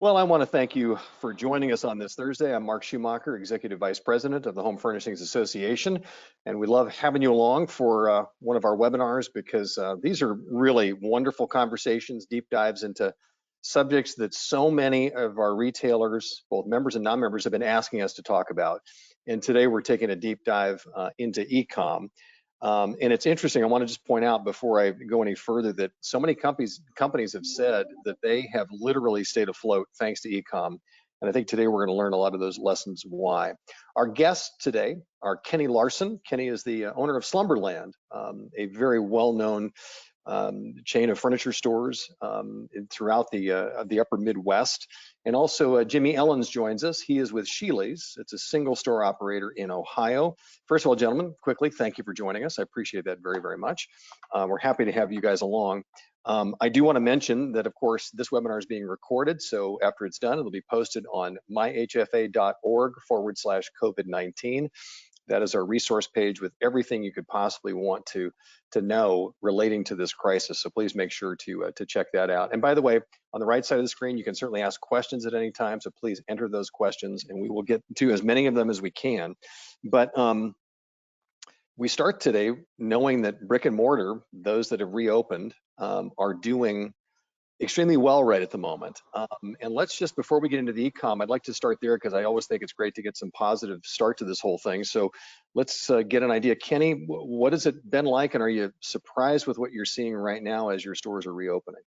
Well, I want to thank you for joining us on this Thursday. I'm Mark Schumacher, Executive Vice President of the Home Furnishings Association, and we love having you along for one of our webinars because these are really wonderful conversations, deep dives into subjects that so many of our retailers, both members and non-members, have been asking us to talk about. And today we're taking a deep dive into e-com. And it's interesting, I want to just point out before I go any further that so many companies have said that they have literally stayed afloat thanks to e-com. And I think today we're going to learn a lot of those lessons why. Our guests today are Kenny Larson. Kenny is the owner of Slumberland, a very well-known chain of furniture stores throughout the upper Midwest. And also Jimmy Ellens joins us. He is with Sheely's. It's a single store operator in Ohio. First of all, gentlemen, quickly, thank you for joining us. I appreciate that very, very much. We're happy to have you guys along. I do want to mention that, of course, this webinar is being recorded. So after it's done, it'll be posted on myhfa.org/COVID-19. That is our resource page with everything you could possibly want to know relating to this crisis. So please make sure to check that out. And by the way, on the right side of the screen, you can certainly ask questions at any time. So please enter those questions and we will get to as many of them as we can. But we start today knowing that brick and mortar, those that have reopened, are doing extremely well right at the moment. And let's just, before we get into the e-com, I'd like to start there because I always think it's great to get some positive start to this whole thing. So let's get an idea. Kenny, what has it been like, and are you surprised with what you're seeing right now as your stores are reopening?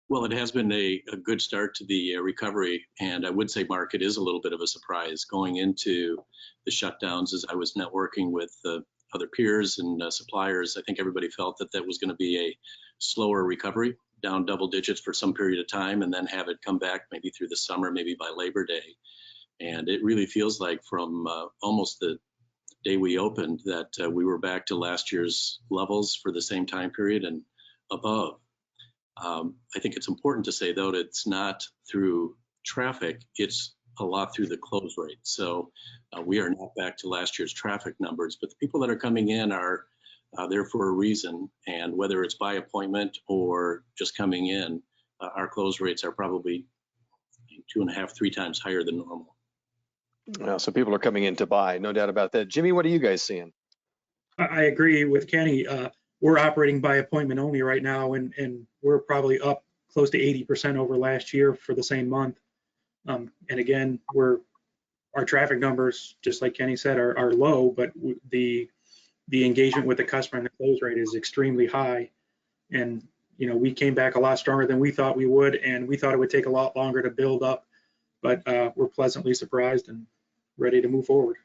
Well, it has been a good start to the recovery, and I would say, Mark, it is a little bit of a surprise going into the shutdowns. As I was networking with other peers and suppliers, I think everybody felt that that was going to be a slower recovery, down double digits for some period of time, and then have it come back maybe through the summer, maybe by Labor Day. And it really feels like from almost the day we opened that we were back to last year's levels for the same time period and above. I think it's important to say, though, that it's not through traffic, it's a lot through the close rate. So we are not back to last year's traffic numbers, but the people that are coming in are there for a reason. And whether it's by appointment or just coming in, our close rates are probably 2.5, 3 times higher than normal. So people are coming in to buy, no doubt about that. Jimmy, what are you guys seeing? I agree with Kenny. We're operating by appointment only right now, and we're probably up close to 80% over last year for the same month. And again, our traffic numbers, just like Kenny said, are low, but the engagement with the customer and the close rate is extremely high. And we came back a lot stronger than we thought we would, and we thought it would take a lot longer to build up, but we're pleasantly surprised and ready to move forward.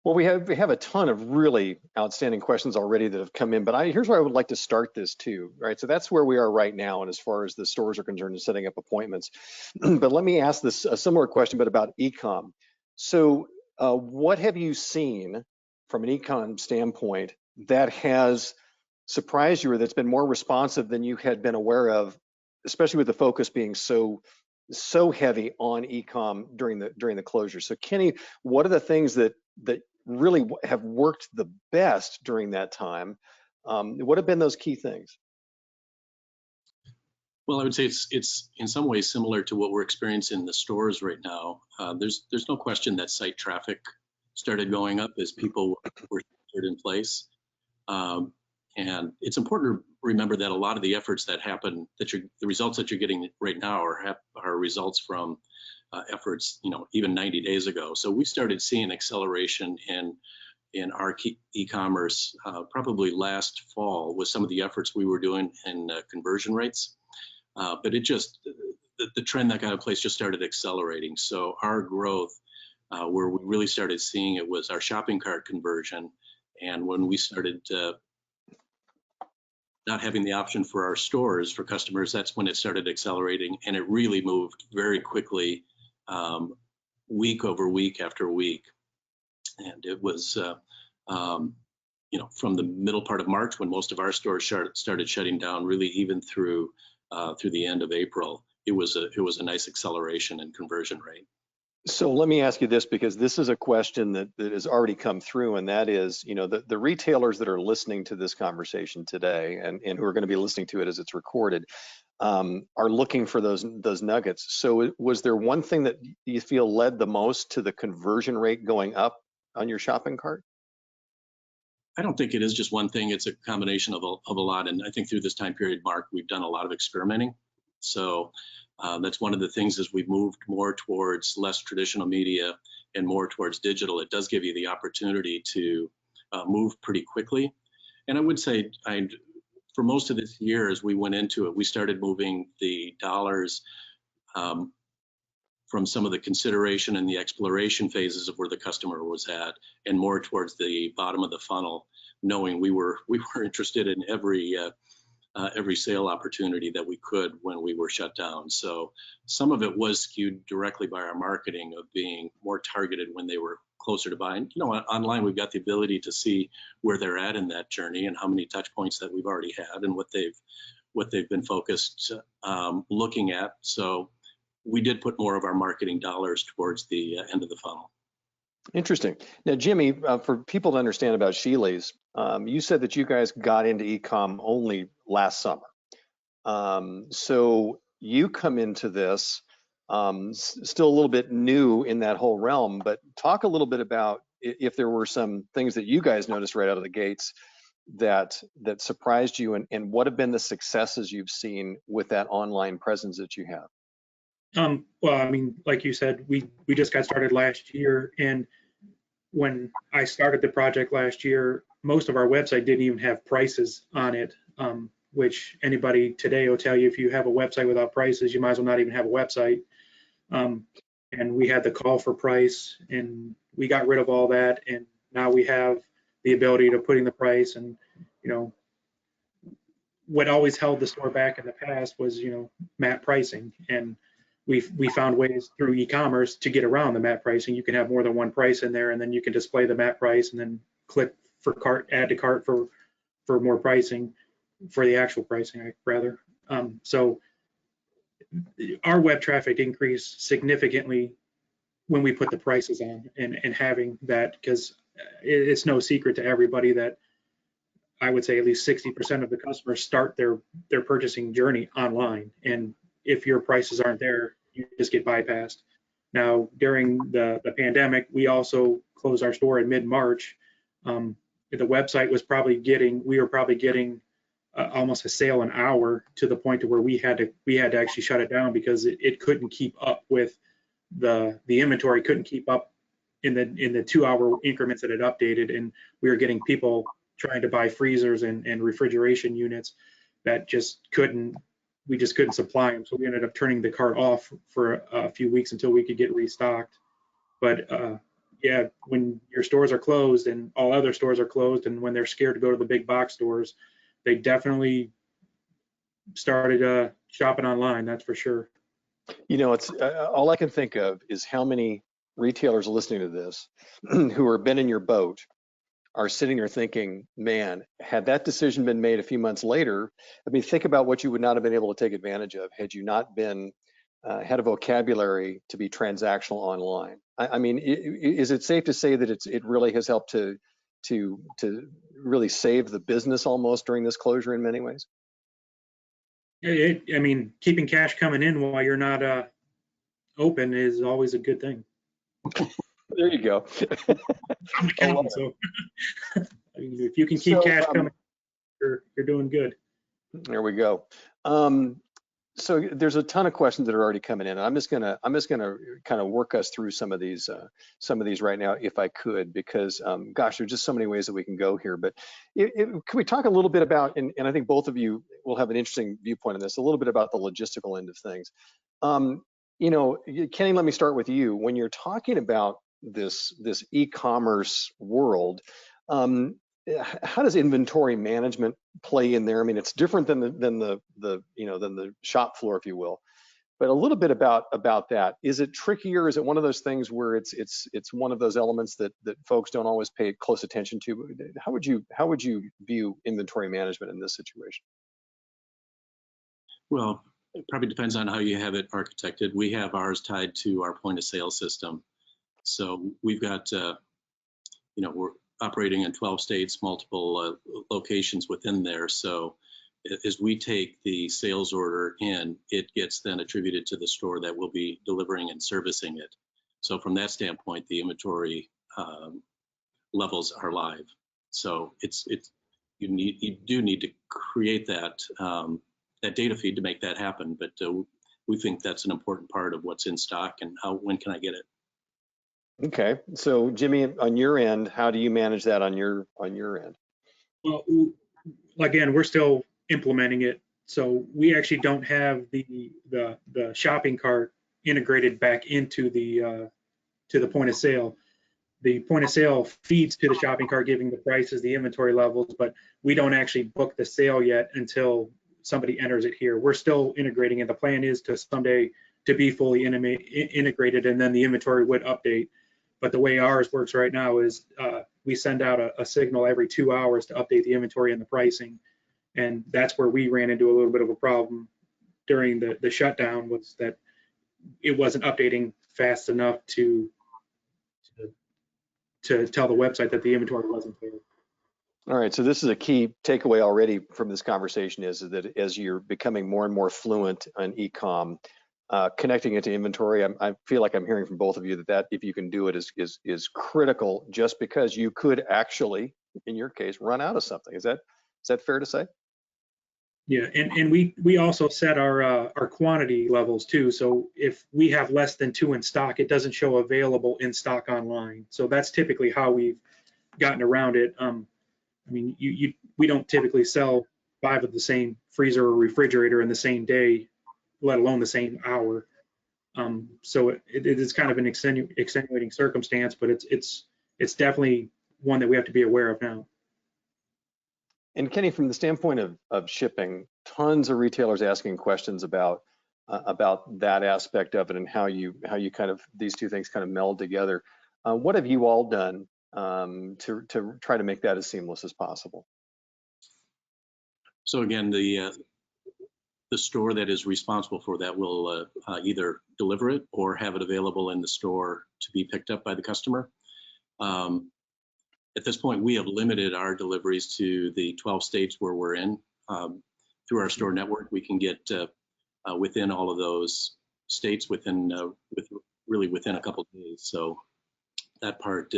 Well, we have a ton of really outstanding questions already that have come in, but here's where I would like to start this too, right? So that's where we are right now, and as far as the stores are concerned and setting up appointments. But let me ask this a similar question, but about e-com. So what have you seen from an e-com standpoint that has surprised you, or that's been more responsive than you had been aware of, especially with the focus being so heavy on e-com during the closure? So Kenny, what are the things that really have worked the best during that time? What have been those key things? Well, I would say it's in some ways similar to what we're experiencing in the stores right now. There's no question that site traffic started going up as people were sheltered in place. And it's important to remember that a lot of the efforts that happen, the results that you're getting right now are results from efforts, even 90 days ago. So we started seeing acceleration in our e-commerce probably last fall with some of the efforts we were doing in conversion rates. But the trend that got in place just started accelerating. So our growth, where we really started seeing it, was our shopping cart conversion. And when we started not having the option for our stores for customers, that's when it started accelerating, and it really moved very quickly, week over week after week. And it was, from the middle part of March, when most of our stores started shutting down, really even through the end of April, it was a nice acceleration in conversion rate. So let me ask you this, because this is a question that has already come through, and that is, the retailers that are listening to this conversation today and who are going to be listening to it as it's recorded, are looking for those nuggets. So was there one thing that you feel led the most to the conversion rate going up on your shopping cart? I don't think it is just one thing. It's a combination of a lot. And I think through this time period, Mark, we've done a lot of experimenting. So that's one of the things as we've moved more towards less traditional media and more towards digital. It does give you the opportunity to move pretty quickly. And I would say for most of this year, as we went into it, we started moving the dollars from some of the consideration and the exploration phases of where the customer was at, and more towards the bottom of the funnel, knowing we were interested in every sale opportunity that we could when we were shut down. So some of it was skewed directly by our marketing of being more targeted when they were closer to buying. You know, online we've got the ability to see where they're at in that journey and how many touch points that we've already had and what they've been focused looking at. So we did put more of our marketing dollars towards the end of the funnel. Interesting. Now, Jimmy, for people to understand about Sheely's, you said that you guys got into e-com only last summer. So you come into this still a little bit new in that whole realm, but talk a little bit about if there were some things that you guys noticed right out of the gates that surprised you, and what have been the successes you've seen with that online presence that you have? Well, I mean, like you said, we just got started last year, and when I started the project last year, most of our website didn't even have prices on it, which anybody today will tell you, if you have a website without prices, you might as well not even have a website. And we had the call for price, and we got rid of all that, and now we have the ability to put in the price. And you know, what always held the store back in the past was, you know, MAP pricing, and we found ways through e-commerce to get around the MAP pricing. You can have more than one price in there, and then you can display the MAP price and then click for cart, add to cart for more pricing, for the actual pricing, rather. So our web traffic increased significantly when we put the prices on, and having that, because it's no secret to everybody that I would say at least 60% of the customers start their purchasing journey online. And if your prices aren't there, you just get bypassed. Now, during the pandemic, we also closed our store in mid-March. The website was we were probably getting almost a sale an hour, to the point to where we had to actually shut it down because it couldn't keep up with the inventory, couldn't keep up in the 2-hour increments that it updated, and we were getting people trying to buy freezers and refrigeration units that we just couldn't supply them. So we ended up turning the cart off for a few weeks until we could get restocked. But yeah, when your stores are closed and all other stores are closed, and when they're scared to go to the big box stores, they definitely started shopping online, that's for sure. You know, it's all I can think of is how many retailers listening to this who have been in your boat are sitting there thinking, man, had that decision been made a few months later, I mean, think about what you would not have been able to take advantage of had you not been had a vocabulary to be transactional online. I mean, is it safe to say that it really has helped to really save the business almost during this closure in many ways? I mean, keeping cash coming in while you're not open is always a good thing. There you go. I'm an accountant, so I mean, if you can keep cash coming, you're doing good. There we go. So there's a ton of questions that are already coming in, and I'm just gonna kind of work us through some of these right now, if I could, because gosh, there's just so many ways that we can go here. But can we talk a little bit about, and I think both of you will have an interesting viewpoint on this, a little bit about the logistical end of things. You know, Kenny, let me start with you. When you're talking about this e-commerce world, how does inventory management play in there? I mean, it's different than the shop floor, if you will, but a little bit about that. Is it trickier? Is it one of those things where it's one of those elements that folks don't always pay close attention to? How would you view inventory management in this situation? Well, it probably depends on how you have it architected. We have ours tied to our point of sale system. So we've got, we're operating in 12 states, multiple locations within there. So as we take the sales order in, it gets then attributed to the store that will be delivering and servicing it. So from that standpoint, the inventory levels are live. So you do need to create that that data feed to make that happen. But we think that's an important part of what's in stock and when can I get it. Okay, so Jimmy, on your end, how do you manage that on your end? Well, again, we're still implementing it, so we actually don't have the shopping cart integrated back into the to the point of sale. The point of sale feeds to the shopping cart, giving the prices, the inventory levels, but we don't actually book the sale yet until somebody enters it here. We're still integrating it. The plan is to someday to be fully integrated, and then the inventory would update. But the way ours works right now is we send out a signal every 2 hours to update the inventory and the pricing. And that's where we ran into a little bit of a problem during the shutdown, was that it wasn't updating fast enough to tell the website that the inventory wasn't there. All right, so this is a key takeaway already from this conversation, is that as you're becoming more and more fluent on e-com, connecting it to inventory, I feel like I'm hearing from both of you that if you can do it is critical, just because you could actually, in your case, run out of something. Is that fair to say? Yeah, and we also set our quantity levels too. So if we have less than 2 in stock, it doesn't show available in stock online. So that's typically how we've gotten around it. I mean, we don't typically sell 5 of the same freezer or refrigerator in the same day, let alone the same hour. So it is kind of an extenuating circumstance, but it's definitely one that we have to be aware of now. And Kenny, from the standpoint of shipping, tons of retailers asking questions about that aspect of it and how you kind of, these two things kind of meld together. What have you all done to try to make that as seamless as possible? So again, the store that is responsible for that will either deliver it or have it available in the store to be picked up by the customer. At this point, we have limited our deliveries to the 12 states where we're in. Through our store network, we can get within all of those states within a couple of days. So that part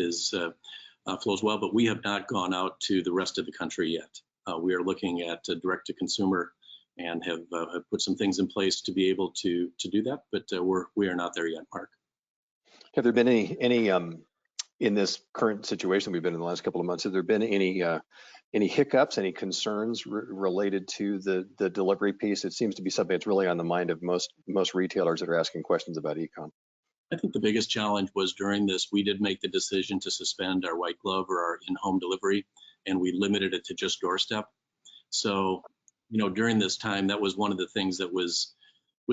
flows well, but we have not gone out to the rest of the country yet. We are looking at direct to consumer and have put some things in place to be able to do that, but we are not there yet, Mark. Have there been any in this current situation we've been in the last couple of months, have there been any hiccups, any concerns related to the delivery piece? It seems to be something that's really on the mind of most retailers that are asking questions about e-com. I think the biggest challenge was during this, we did make the decision to suspend our white glove or our in-home delivery, and we limited it to just doorstep. So, during this time, that was one of the things that was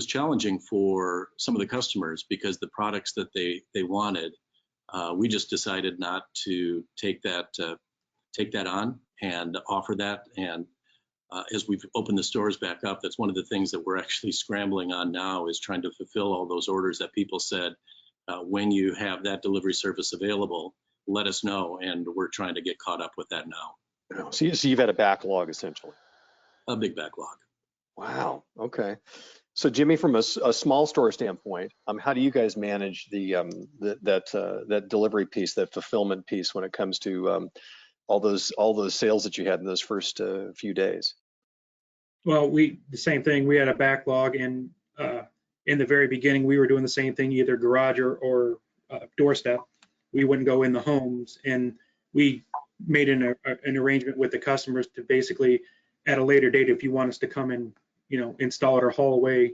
challenging for some of the customers, because the products that they wanted, we just decided not to take that on and offer that. And as we've opened the stores back up, that's one of the things that we're actually scrambling on now, is trying to fulfill all those orders that people said, when you have that delivery service available, let us know. And we're trying to get caught up with that now. So you've had a backlog, essentially. A big backlog. Wow. Okay. So Jimmy, from a small store standpoint, how do you guys manage that delivery piece, that fulfillment piece, when it comes to all those sales that you had in those first few days? Well, the same thing. We had a backlog, and in the very beginning, we were doing the same thing, either garage or doorstep. We wouldn't go in the homes, and we made an arrangement with the customers to basically, at a later date, if you want us to come and install it or haul away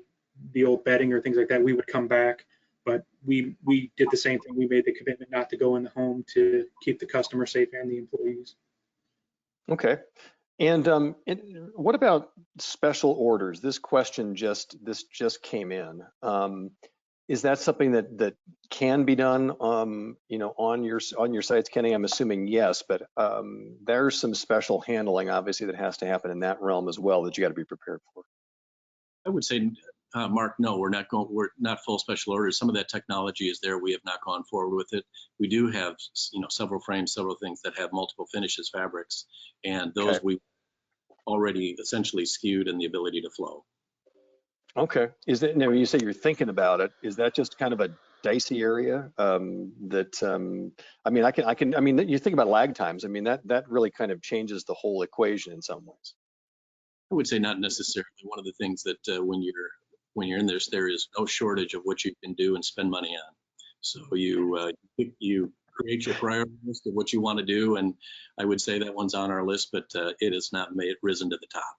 the old bedding or things like that, we would come back. But we did the same thing. We made the commitment not to go in the home to keep the customer safe and the employees. Okay. And what about special orders? This question just came in. Is that something that can be done, on your sites, Kenny? I'm assuming yes, but there's some special handling, obviously, that has to happen in that realm as well, that you got to be prepared for. I would say, Mark, no, we're not full special orders. Some of that technology is there. We have not gone forward with it. We do have, several frames, several things that have multiple finishes, fabrics, and those already essentially skewed in the ability to flow. Okay. Is that, now when you say you're thinking about it, is that just kind of a dicey area I mean, I mean, you think about lag times. I mean, that really kind of changes the whole equation in some ways. I would say not necessarily. One of the things that when you're in this, there is no shortage of what you can do and spend money on. So you create your priority list of what you want to do, and I would say that one's on our list, but it has not risen to the top.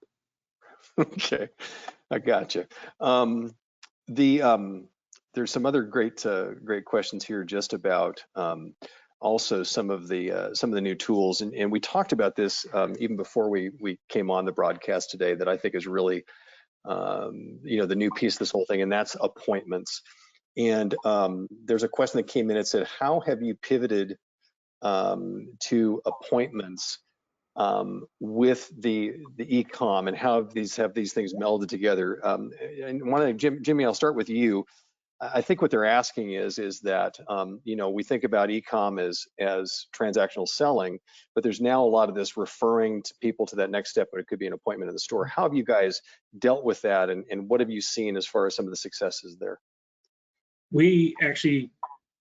Okay, I gotcha. There's some other great questions here just about also some of the new tools, and we talked about this even before we came on the broadcast today, that I think is really the new piece of this whole thing, and that's appointments. And there's a question that came in. It said, how have you pivoted to appointments with the e-com, and how have these things melded together? And Jimmy, I'll start with you. I think what they're asking is that we think about e-com as transactional selling, but there's now a lot of this referring to people to that next step, but it could be an appointment in the store. How have you guys dealt with that, and what have you seen as far as some of the successes there? We actually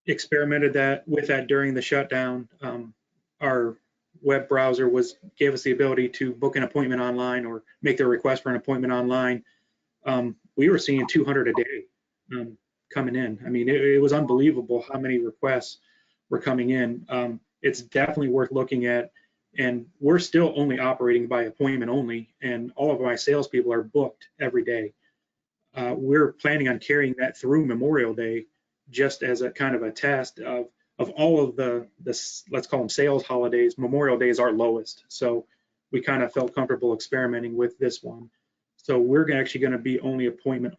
experimented with that during the shutdown. Our web browser gave us the ability to book an appointment online or make the request for an appointment online. We were seeing 200 a day coming in. I mean, it was unbelievable how many requests were coming in. It's definitely worth looking at, and we're still only operating by appointment only, and all of my salespeople are booked every day. We're planning on carrying that through Memorial Day, just as a kind of a test of all of the let's call them sales holidays. Memorial Day is our lowest, so we kind of felt comfortable experimenting with this one. So we're actually going to be only appointment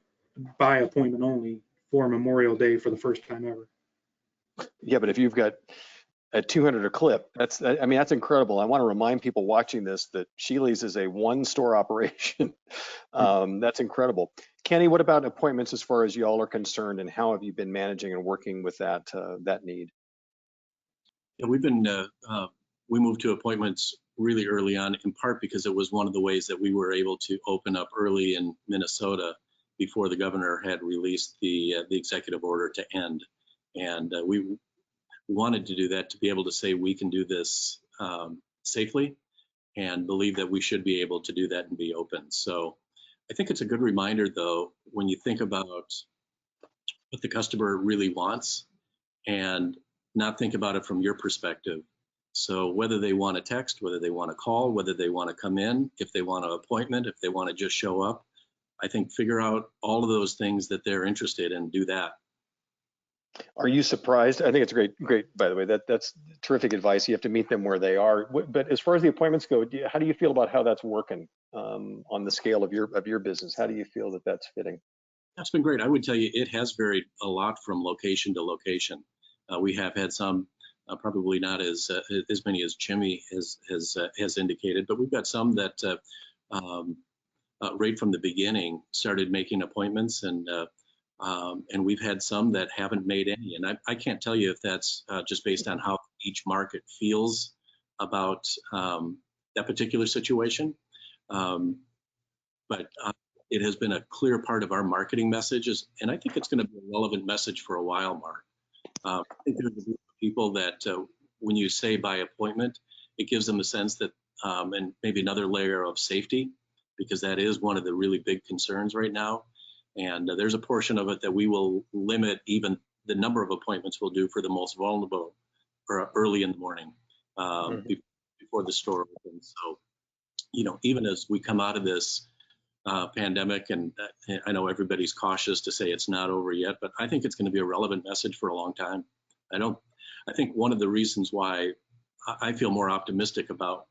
by appointment only for Memorial Day for the first time ever. Yeah, but if you've got a 200 a clip, that's incredible. I want to remind people watching this that Sheely's is a one-store operation. That's incredible. Kenny, what about appointments as far as y'all are concerned, and how have you been managing and working with that need? Yeah, we moved to appointments really early on, in part because it was one of the ways that we were able to open up early in Minnesota before the governor had released the executive order to end. And we wanted to do that to be able to say we can do this safely, and believe that we should be able to do that and be open. So I think it's a good reminder, though, when you think about what the customer really wants and not think about it from your perspective. So whether they want to text, whether they want to call, whether they want to come in, if they want an appointment, if they want to just show up, I think figure out all of those things that they're interested in, do that. Are you surprised? I think it's great, by the way. That's terrific advice. You have to meet them where they are. But as far as the appointments go, how do you feel about how that's working on the scale of your business? How do you feel that that's fitting? That's been great. I would tell you it has varied a lot from location to location. We have had some, probably not as many as Jimmy has indicated, but we've got some that right from the beginning started making appointments, and we've had some that haven't made any. And I can't tell you if that's just based on how each market feels about that particular situation. But it has been a clear part of our marketing messages, and I think it's going to be a relevant message for a while, Mark. I think there's a group of people that when you say by appointment, it gives them a sense that, and maybe another layer of safety, because that is one of the really big concerns right now. And there's a portion of it that we will limit even the number of appointments we'll do for the most vulnerable or early in the morning before the store opens. So, even as we come out of this pandemic, and I know everybody's cautious to say it's not over yet, but I think it's going to be a relevant message for a long time. I think one of the reasons why I feel more optimistic about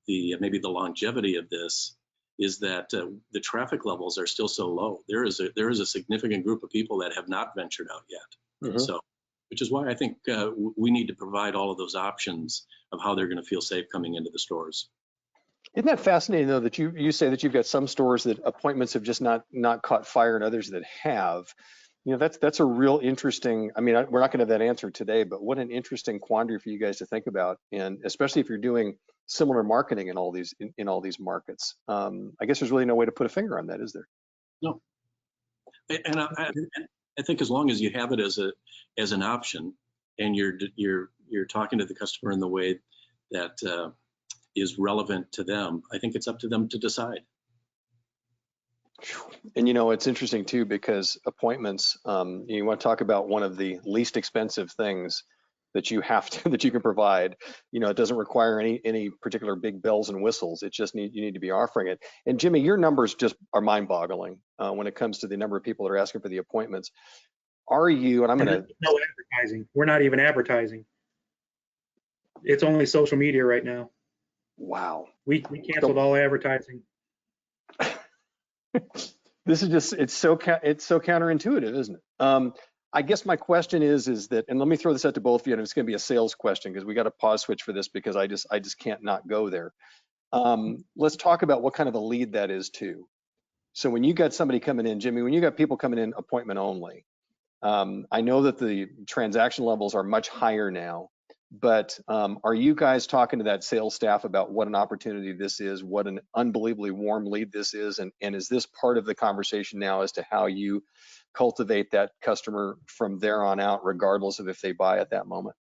maybe the longevity of this is that the traffic levels are still so low. There is a significant group of people that have not ventured out yet. So, which is why I think we need to provide all of those options of how they're going to feel safe coming into the stores. Isn't that fascinating, though, that you say that you've got some stores that appointments have just not caught fire and others that have? You know, that's a real interesting, I mean, we're not going to have that answer today, but what an interesting quandary for you guys to think about. And especially if you're doing similar marketing in all these, in all these markets. I guess there's really no way to put a finger on that, is there? No, and I think as long as you have it as an option, and you're talking to the customer in the way that is relevant to them, I think it's up to them to decide. And you know, it's interesting too, because appointments, you want to talk about one of the least expensive things that you have to, that you can provide. You know, it doesn't require any particular big bells and whistles. It just you need to be offering it. And Jimmy, your numbers just are mind-boggling when it comes to the number of people that are asking for the appointments. Are you, and I'm going to, no advertising. We're not even advertising. It's only social media right now. wow. We canceled all advertising. This is just, it's so counterintuitive, isn't it? I guess my question is that, and let me throw this out to both of you, and it's going to be a sales question because we got to pause switch for this because I just can't not go there. Let's talk about what kind of a lead that is too. So when you got somebody coming in, Jimmy, when you got people coming in appointment only, I know that the transaction levels are much higher now, but are you guys talking to that sales staff about what an opportunity this is, what an unbelievably warm lead this is, and is this part of the conversation now as to how you cultivate that customer from there on out, regardless of if they buy at that moment?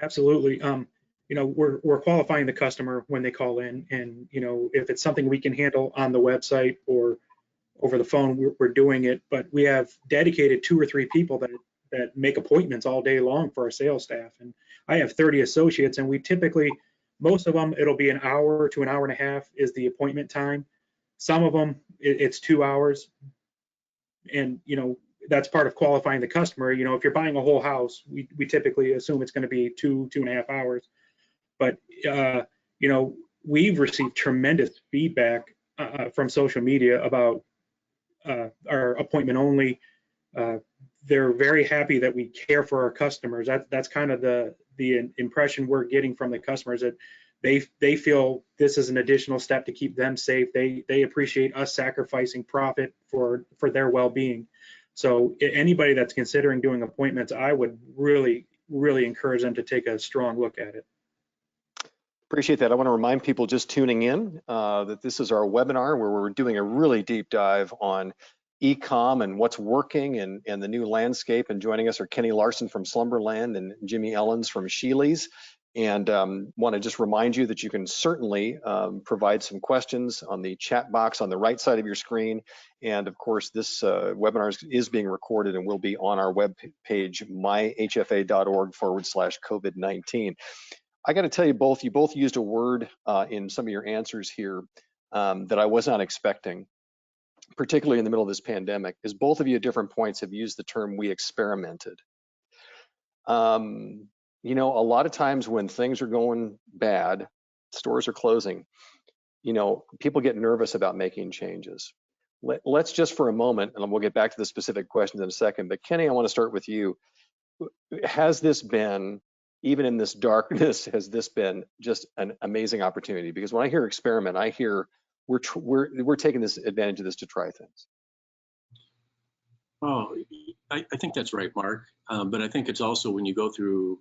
Absolutely. You know, we're qualifying the customer when they call in, and you know, if it's something we can handle on the website or over the phone, we're doing it. But we have dedicated 2 or 3 people that make appointments all day long for our sales staff. And I have 30 associates, and we typically, most of them, it'll be an hour to an hour and a half is the appointment time. Some of them, it's 2 hours. And, you know, that's part of qualifying the customer. You know, if you're buying a whole house, we typically assume it's going to be 2.5 hours. But, you know, we've received tremendous feedback from social media about our appointment only. They're very happy that we care for our customers. That's kind of the impression we're getting from the customers, that they feel this is an additional step to keep them safe. They appreciate us sacrificing profit for their well-being. So anybody that's considering doing appointments, I would really encourage them to take a strong look at it. Appreciate that. I want to remind people just tuning in that this is our webinar where we're doing a really deep dive on e-com and what's working and the new landscape. And joining us are Kenny Larson from Slumberland and Jimmy Ellens from Sheely's. And want to just remind you that you can certainly provide some questions on the chat box on the right side of your screen. And of course, this webinar is being recorded and will be on our webpage, myhfa.org/COVID-19. I got to tell you both used a word in some of your answers here that I was not expecting, particularly in the middle of this pandemic, is both of you at different points have used the term "we experimented." You know, a lot of times when things are going bad, stores are closing, you know, people get nervous about making changes. Let's just for a moment, and we'll get back to the specific questions in a second, but Kenny, I want to start with you. Has this been, even in this darkness, has this been just an amazing opportunity? Because when I hear experiment, I hear we're taking this advantage of this to try things. Oh, I think that's right, Mark. But I think it's also when you go through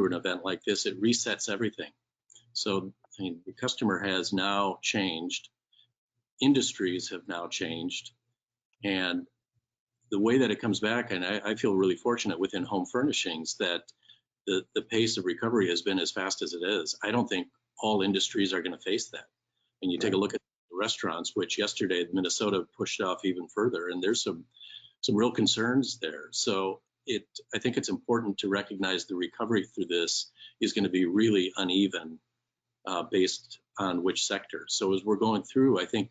an event like this, it resets everything. So I mean, the customer has now changed, industries have now changed, and the way that it comes back, and I feel really fortunate within home furnishings that the pace of recovery has been as fast as it is. I don't think all industries are going to face that. And you take a look at the restaurants, which yesterday Minnesota pushed off even further, and there's some real concerns there. So I think it's important to recognize the recovery through this is going to be really uneven based on which sector. So as we're going through, I think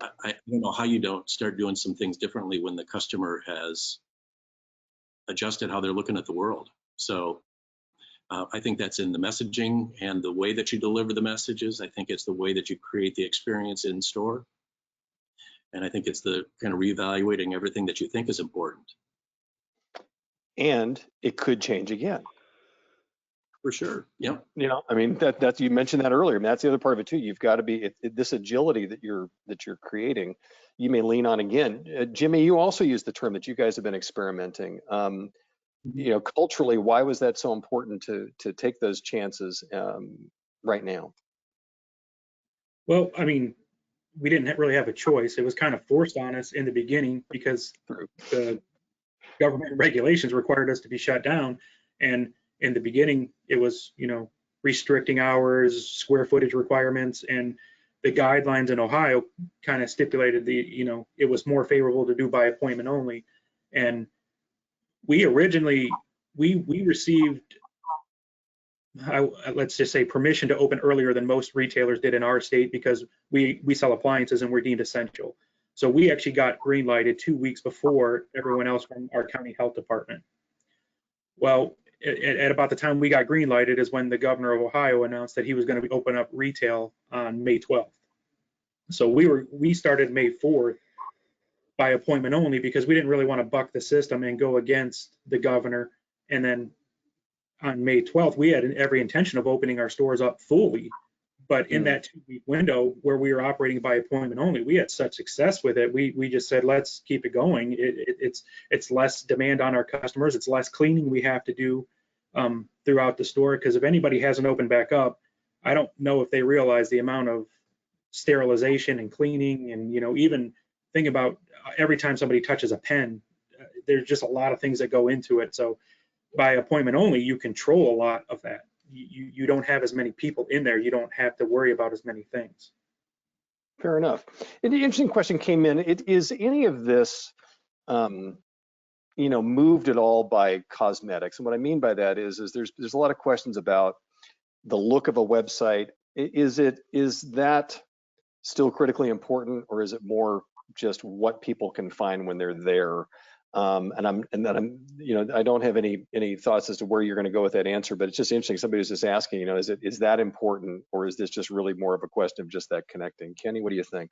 I don't know how you don't start doing some things differently when the customer has adjusted how they're looking at the world. So I think that's in the messaging and the way that you deliver the messages. I think it's the way that you create the experience in store. And I think it's the kind of reevaluating everything that you think is important. And it could change again. For sure. Yep. You know, I mean, that's you mentioned that earlier. I mean, that's the other part of it too. You've got to be this agility that you're creating. You may lean on again. Jimmy, you also used the term that you guys have been experimenting. You know, culturally, why was that so important to take those chances right now? Well, I mean, we didn't really have a choice. It was kind of forced on us in the beginning because True. the government regulations required us to be shut down. And in the beginning, it was, restricting hours, square footage requirements, and the guidelines in Ohio kind of stipulated it was more favorable to do by appointment only. And we originally, we received, let's just say, permission to open earlier than most retailers did in our state because we sell appliances and we're deemed essential. So we actually got green lighted 2 weeks before everyone else from our county health department. Well, at about the time we got green lighted is when the governor of Ohio announced that he was going to open up retail on May 12th. So we started May 4th by appointment only because we didn't really want to buck the system and go against the governor. And then on May 12th, we had every intention of opening our stores up fully. But in that 2-week window where we were operating by appointment only, we had such success with it. We just said, let's keep it going. It's less demand on our customers. It's less cleaning we have to do throughout the store. Because if anybody hasn't opened back up, I don't know if they realize the amount of sterilization and cleaning and, even think about every time somebody touches a pen, there's just a lot of things that go into it. So by appointment only, you control a lot of that. You don't have as many people in there. You don't have to worry about as many things. Fair enough. An interesting question came in. Is any of this, moved at all by cosmetics? And what I mean by that is there's a lot of questions about the look of a website. Is that still critically important, or is it more just what people can find when they're there? I don't have any thoughts as to where you're going to go with that answer, but it's just interesting. Somebody was just asking, is that important, or is this just really more of a question of just that connecting? Kenny, what do you think?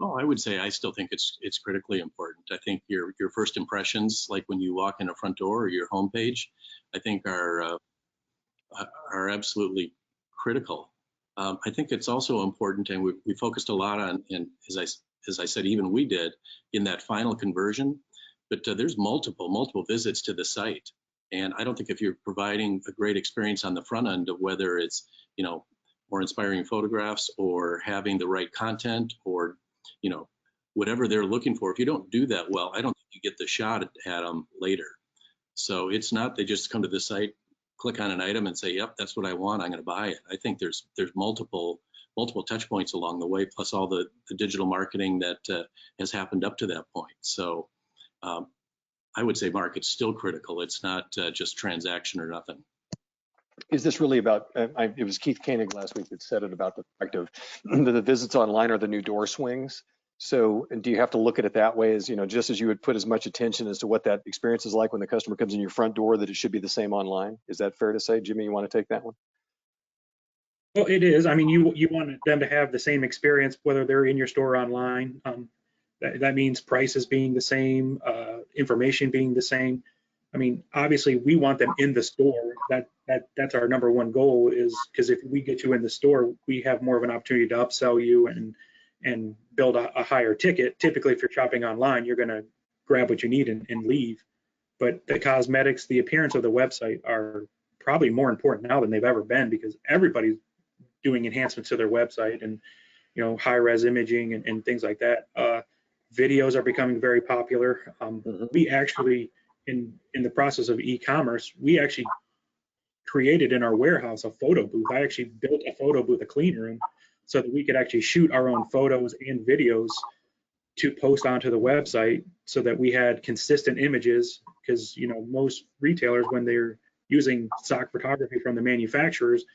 Oh, I would say I still think it's critically important. I think your first impressions, like when you walk in a front door or your homepage, I think are absolutely critical. I think it's also important, and we focused a lot on, and as I said, even we did in that final conversion. But there's multiple visits to the site, and I don't think if you're providing a great experience on the front end of whether it's more inspiring photographs or having the right content or whatever they're looking for, if you don't do that well, I don't think you get the shot at them later. So it's not they just come to the site, click on an item, and say, "Yep, that's what I want. I'm going to buy it." I think there's multiple touch points along the way, plus all the digital marketing that has happened up to that point. So I would say, Mark, it's still critical. It's not just transaction or nothing. Is this really about, it was Keith Koenig last week that said it about the fact of the visits online are the new door swings. So do you have to look at it that way as, just as you would put as much attention as to what that experience is like when the customer comes in your front door, that it should be the same online? Is that fair to say? Jimmy, you want to take that one? Well, it is. I mean, you want them to have the same experience, whether they're in your store or online. That means prices being the same, information being the same. I mean, obviously, we want them in the store. That's our number one goal, is because if we get you in the store, we have more of an opportunity to upsell you and build a higher ticket. Typically, if you're shopping online, you're going to grab what you need and leave. But the cosmetics, the appearance of the website are probably more important now than they've ever been, because everybody's doing enhancements to their website and high-res imaging and things like that. Videos are becoming very popular. We actually, in the process of e-commerce, we actually created in our warehouse a photo booth. I actually built a photo booth, a clean room, so that we could actually shoot our own photos and videos to post onto the website, so that we had consistent images. Because most retailers, when they're using stock photography from the manufacturers,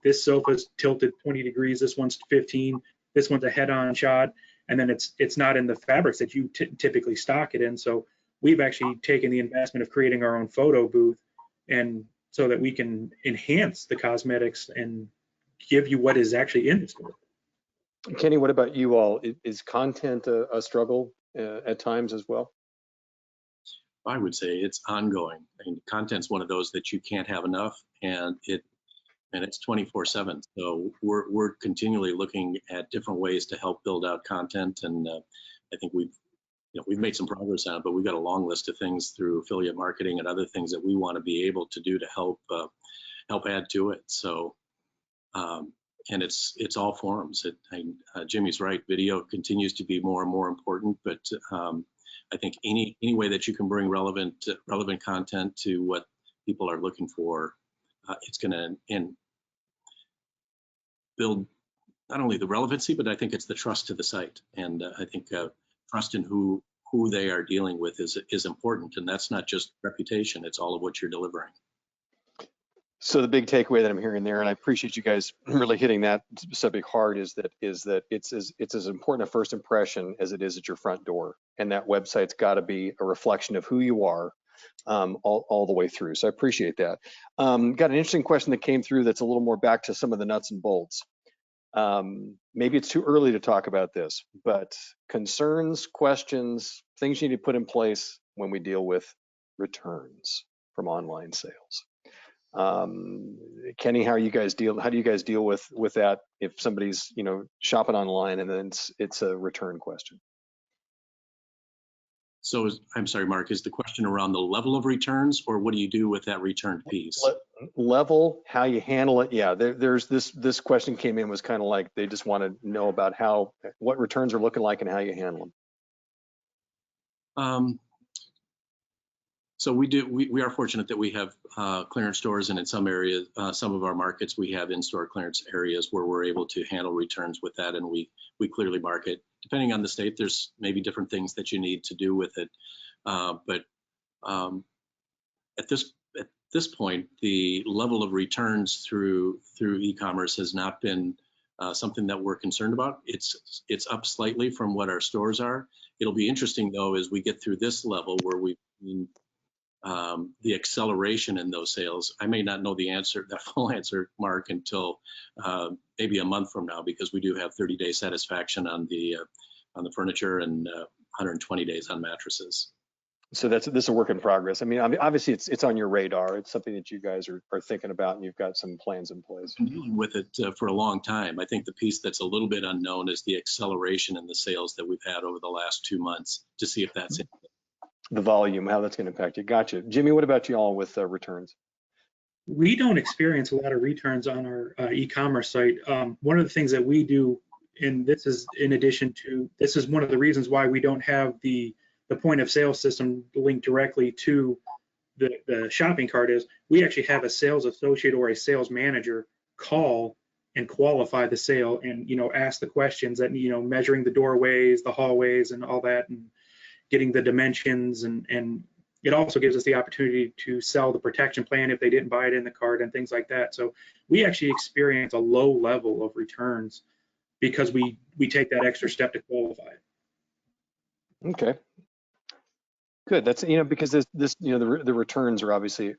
this sofa's tilted 20 degrees, this one's 15, this one's a head-on shot, and then it's not in the fabrics that you typically stock it in. So we've actually taken the investment of creating our own photo booth, and so that we can enhance the cosmetics and give you what is actually in the store. Kenny, what about you all? Is content a struggle at times as well? I would say it's ongoing. I mean, content's one of those that you can't have enough, and it's 24/7. So we're continually looking at different ways to help build out content, and I think we've made some progress on it, but we've got a long list of things through affiliate marketing and other things that we want to be able to do to help add to it. So, and it's all forms. Jimmy's right. Video continues to be more and more important, but I think any way that you can bring relevant content to what people are looking for, it's going to build not only the relevancy, but I think it's the trust to the site. And I think trust in who they are dealing with is important. And that's not just reputation, it's all of what you're delivering. So the big takeaway that I'm hearing there, and I appreciate you guys really hitting that subject hard, is that it's as important a first impression as it is at your front door. And that website's got to be a reflection of who you are all the way through. So I appreciate that. Got an interesting question that came through that's a little more back to some of the nuts and bolts. Maybe it's too early to talk about this, but concerns, questions, things you need to put in place when we deal with returns from online sales. Kenny, how do you guys deal with that if somebody's shopping online and then it's a return question? So I'm sorry, Mark, is the question around the level of returns, or what do you do with that returned piece? Level, how you handle it. Yeah, there's this question came in, was kind of like they just want to know about what returns are looking like and how you handle them. So we are fortunate that we have clearance stores, and in some areas, some of our markets, we have in-store clearance areas where we're able to handle returns with that, and we clearly mark it. Depending on the state, there's maybe different things that you need to do with it. But at this point, the level of returns through e-commerce has not been something that we're concerned about. It's up slightly from what our stores are. It'll be interesting though as we get through this level where we've seen the acceleration in those sales. I may not know the full answer, Mark, until maybe a month from now, because we do have 30-day satisfaction on the furniture and 120 days on mattresses. So this is a work in progress. I mean, obviously it's on your radar. It's something that you guys are thinking about, and you've got some plans in place. I've been dealing with it for a long time. I think the piece that's a little bit unknown is the acceleration in the sales that we've had over the last 2 months, to see if that's it. The volume, how that's going to impact you. Gotcha. Jimmy, what about you all with returns? We don't experience a lot of returns on our e-commerce site. One of the things that we do, and this is one of the reasons why we don't have the point of sale system linked directly to the shopping cart, is we actually have a sales associate or a sales manager call and qualify the sale, and ask the questions that measuring the doorways, the hallways, and all that, and getting the dimensions, and it also gives us the opportunity to sell the protection plan if they didn't buy it in the cart and things like that. So we actually experience a low level of returns because we take that extra step to qualify it. Okay. Good. That's because the returns are obviously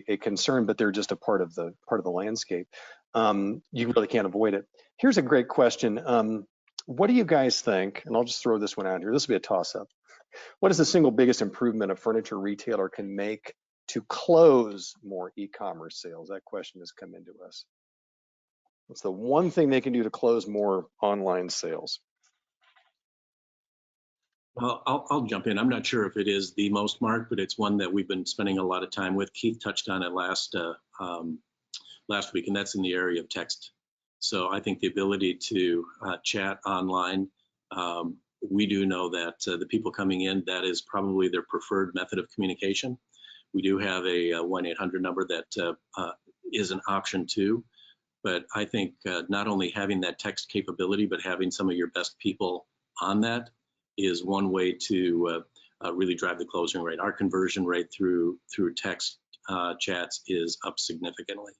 a concern, but they're just a part of the landscape. You really can't avoid it. Here's a great question. What do you guys think? And I'll just throw this one out here. This will be a toss-up. What is the single biggest improvement a furniture retailer can make to close more e-commerce sales? That question has come into us. What's the one thing they can do to close more online sales? Well, I'll jump in. I'm not sure if it is the most, Mark, but it's one that we've been spending a lot of time with. Keith touched on it last week, and that's in the area of text. So I think the ability to chat online, we do know that the people coming in, that is probably their preferred method of communication. We do have a 1-800 number that is an option too, but I think not only having that text capability, but having some of your best people on that is one way to really drive the closing rate. Our conversion rate through text chats is up significantly.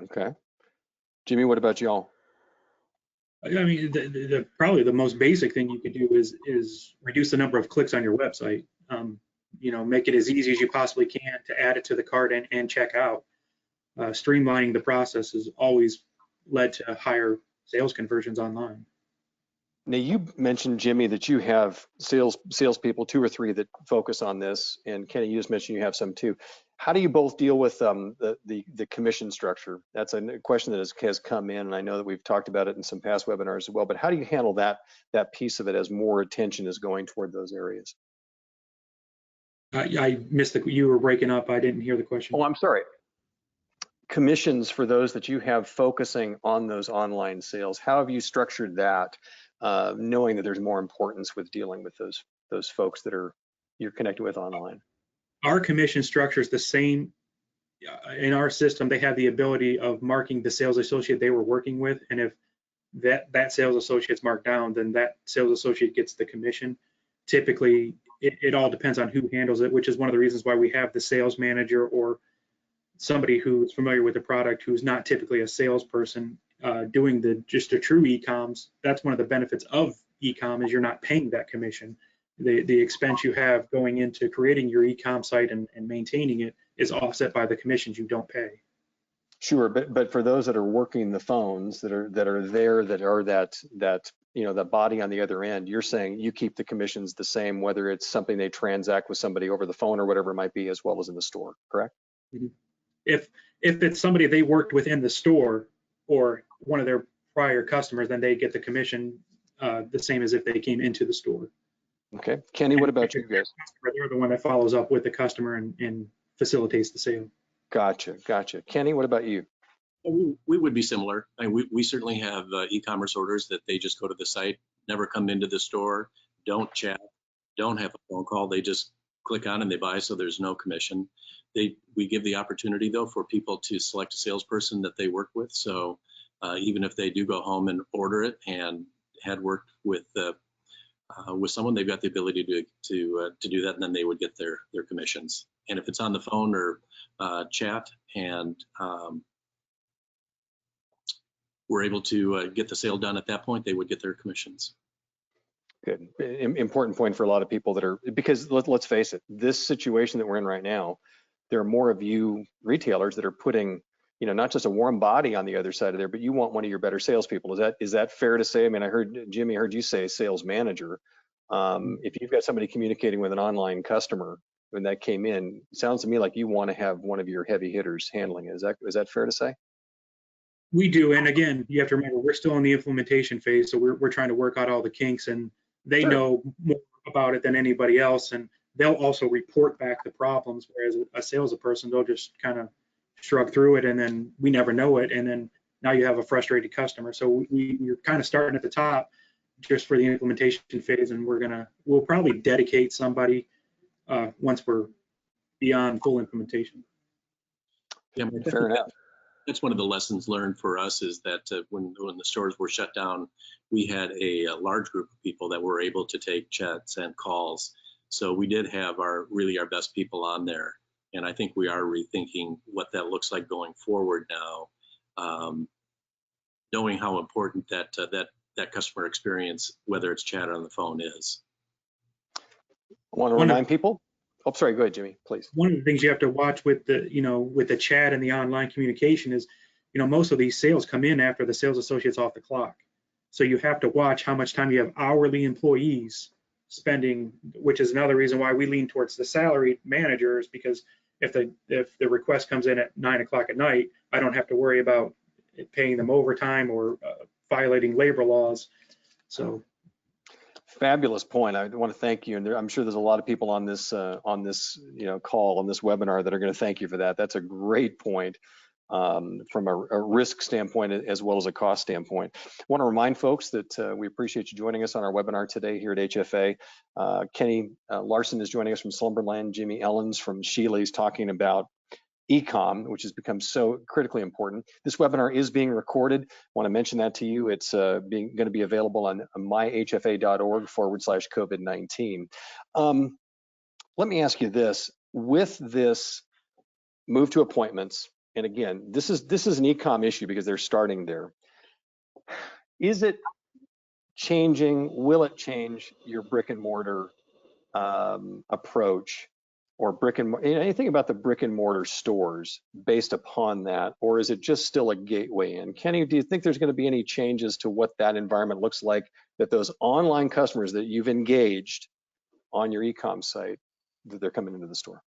Okay. Jimmy, what about y'all? I mean, probably the most basic thing you could do is reduce the number of clicks on your website. Make it as easy as you possibly can to add it to the cart and check out. Streamlining the process has always led to higher sales conversions online. Now, you mentioned, Jimmy, that you have salespeople, 2 or 3 that focus on this, and Kenny, you just mentioned you have some too. How do you both deal with the commission structure? That's a question that has come in, and I know that we've talked about it in some past webinars as well. But how do you handle that piece of it as more attention is going toward those areas? I missed you were breaking up. I didn't hear the question. Oh, I'm sorry. Commissions for those that you have focusing on those online sales. How have you structured that? Knowing that there's more importance with dealing with those folks that you're connected with online. Our commission structure is the same. In our system, they have the ability of marking the sales associate they were working with, and if that sales associate's marked down, then that sales associate gets the commission. Typically, it all depends on who handles it, which is one of the reasons why we have the sales manager or somebody who's familiar with the product who's not typically a salesperson doing just a true e-coms. That's one of the benefits of e-com is you're not paying that commission. The expense you have going into creating your e-com site and maintaining it is offset by the commissions you don't pay. Sure, but for those that are working the phones that are there, that are that the body on the other end, you're saying you keep the commissions the same, whether it's something they transact with somebody over the phone or whatever it might be, as well as in the store, correct? Mm-hmm. If it's somebody they worked with in the store or one of their prior customers, then they get the commission the same as if they came into the store. Okay, Kenny, what about you guys? They're the one that follows up with the customer and facilitates the sale. Gotcha. Kenny, what about you? We would be similar. We certainly have e-commerce orders that they just go to the site, never come into the store, don't chat, don't have a phone call. They just click on and they buy, so there's no commission. We give the opportunity, though, for people to select a salesperson that they work with. So even if they do go home and order it and had worked with someone, they've got the ability to do that, and then they would get their commissions. And if it's on the phone or chat and we're able to get the sale done at that point, they would get their commissions. Good. Important point for a lot of people that are, because let's face it, this situation that we're in right now, there are more of you retailers that are putting, not just a warm body on the other side of there, but you want one of your better salespeople. Is that fair to say? I mean, Jimmy, I heard you say sales manager. If you've got somebody communicating with an online customer when that came in, it sounds to me like you want to have one of your heavy hitters handling it. Is that fair to say? We do, and again, you have to remember we're still in the implementation phase, so we're trying to work out all the kinks, and they Sure. know more about it than anybody else, and they'll also report back the problems. Whereas a salesperson, they'll just kind of shrug through it, and then we never know it, and then now you have a frustrated customer. So we're kind of starting at the top just for the implementation phase, and we'll probably dedicate somebody once we're beyond full implementation. Yeah, Fair enough. That's one of the lessons learned for us is that when the stores were shut down, we had a large group of people that were able to take chats and calls. So we did have our best people on there. And I think we are rethinking what that looks like going forward now, knowing how important that customer experience, whether it's chat or on the phone, is. I want to remind people. Oh, sorry. Go ahead, Jimmy, please. One of the things you have to watch with the chat and the online communication is, most of these sales come in after the sales associate's off the clock. So you have to watch how much time you have hourly employees spending, which is another reason why we lean towards the salaried managers, because if the request comes in at 9 o'clock at night, I don't have to worry about paying them overtime or violating labor laws. So. Fabulous point. I want to thank you, and I'm sure there's a lot of people on this call, on this webinar that are going to thank you for that. That's a great point from a risk standpoint as well as a cost standpoint. I want to remind folks that we appreciate you joining us on our webinar today here at HFA. Kenny Larson is joining us from Slumberland. Jimmy Ellens from Sheely's talking about e-com, which has become so critically important. This webinar is being recorded. I want to mention that to you. It's going to be available on myhfa.org/COVID-19. Let me ask you this: with this move to appointments, and again, this is an e-com issue because they're starting there. Is it changing? Will it change your brick and mortar approach? Or anything about the brick and mortar stores based upon that, or is it just still a gateway in? Kenny, do you think there's going to be any changes to what that environment looks like that those online customers that you've engaged on your e-com site, that they're coming into the store?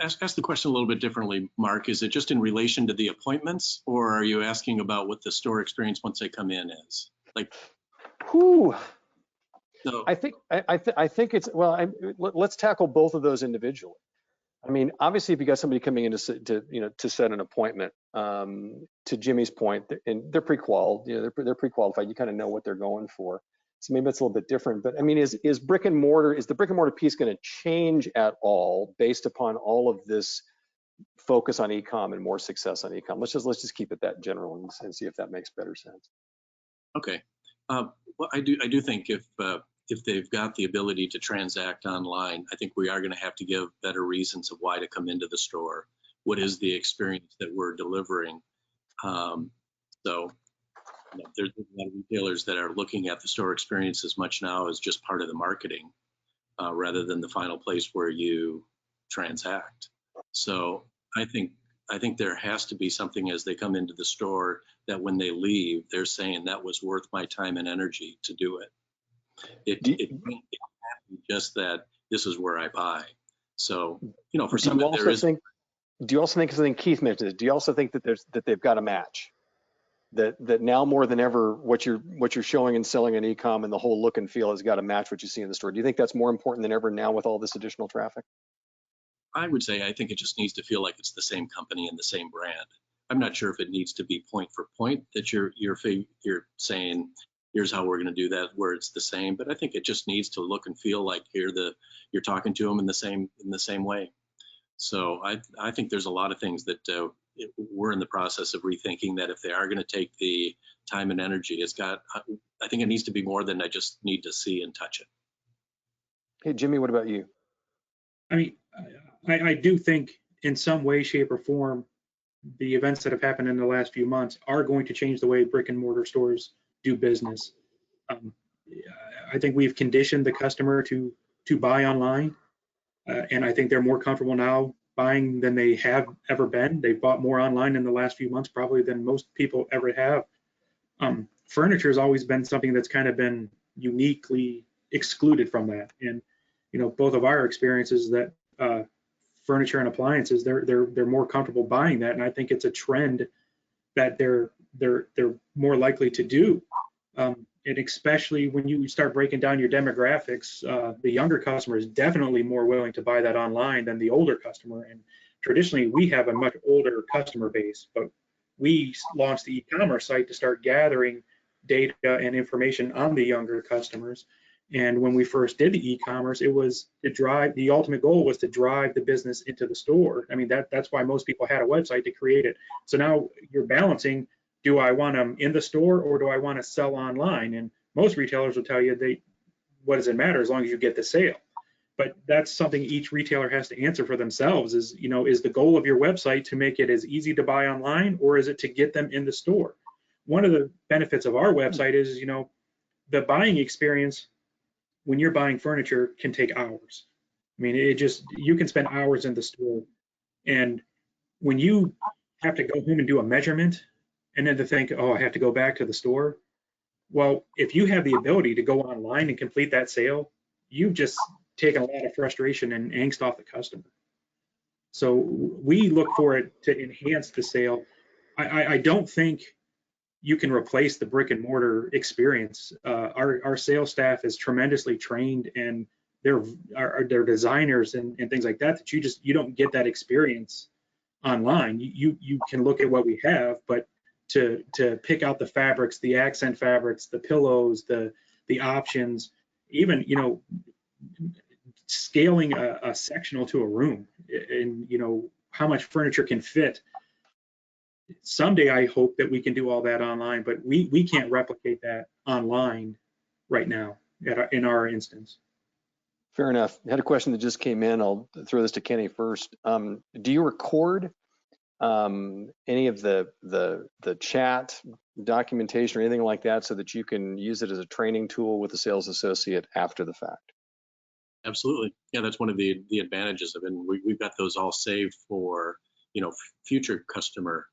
Ask the question a little bit differently, Mark. Is it just in relation to the appointments, or are you asking about what the store experience once they come in is? Like, whew. So I think it's, well, let's tackle both of those individually. I mean, obviously, if you got somebody coming in to set an appointment, to Jimmy's point, and they're pre-qualified, they're pre-qualified. You kind of know what they're going for. So maybe it's a little bit different. But I mean, is the brick and mortar piece going to change at all based upon all of this focus on e-com and more success on e-com? Let's just keep it that general and see if that makes better sense. okay. Well, I do think if they've got the ability to transact online, I think we are going to have to give better reasons of why to come into the store. What is the experience that we're delivering? There's a lot of retailers that are looking at the store experience as much now as just part of the marketing, rather than the final place where you transact. So I think there has to be something as they come into the store that when they leave, they're saying that was worth my time and energy to do it. It can't be just that this is where I buy. So, for some, there is. Do you also think, something Keith mentioned, do you also think that they've got a match? That now more than ever, what you're showing and selling in e-com and the whole look and feel has got to match what you see in the store. Do you think that's more important than ever now with all this additional traffic? I would say I think it just needs to feel like it's the same company and the same brand. I'm not sure if it needs to be point for point that you're saying, here's how we're going to do that, where it's the same. But I think it just needs to look and feel like you're talking to them in the same way. So I think there's a lot of things that we're in the process of rethinking, that if they are going to take the time and energy, I think it needs to be more than I just need to see and touch it. Hey, Jimmy, what about you? I mean, I do think in some way, shape, or form, the events that have happened in the last few months are going to change the way brick and mortar stores do business. I think we've conditioned the customer to buy online, and I think they're more comfortable now buying than they have ever been. They've bought more online in the last few months probably than most people ever have. Furniture has always been something that's kind of been uniquely excluded from that. And both of our experiences that furniture and appliances, they're more comfortable buying that, and I think it's a trend that they're more likely to do. And especially when you start breaking down your demographics, the younger customer is definitely more willing to buy that online than the older customer. And traditionally, we have a much older customer base, but we launched the e-commerce site to start gathering data and information on the younger customers. And when we first did the e-commerce, it was the ultimate goal was to drive the business into the store. I mean, that's why most people had a website to create it. So now you're balancing, do I want them in the store or do I want to sell online? And most retailers will tell you, what does it matter as long as you get the sale? But that's something each retailer has to answer for themselves is, is the goal of your website to make it as easy to buy online, or is it to get them in the store? One of the benefits of our website is, the buying experience when you're buying furniture can take hours. I mean, you can spend hours in the store. And when you have to go home and do a measurement and then to think, oh, I have to go back to the store. Well, if you have the ability to go online and complete that sale, you've just taken a lot of frustration and angst off the customer. So we look for it to enhance the sale. I don't think you can replace the brick and mortar experience. Our sales staff is tremendously trained, and they're designers and things like that you don't get that experience online. You can look at what we have, but to pick out the fabrics, the accent fabrics, the pillows, the options, even scaling a sectional to a room, and how much furniture can fit. Someday I hope that we can do all that online, but we can't replicate that online right now in our instance. Fair enough. I had a question that just came in. I'll throw this to Kenny first. Do you record any of the chat documentation or anything like that so that you can use it as a training tool with a sales associate after the fact? Absolutely. Yeah, that's one of the advantages of it. And we've got those all saved for future customer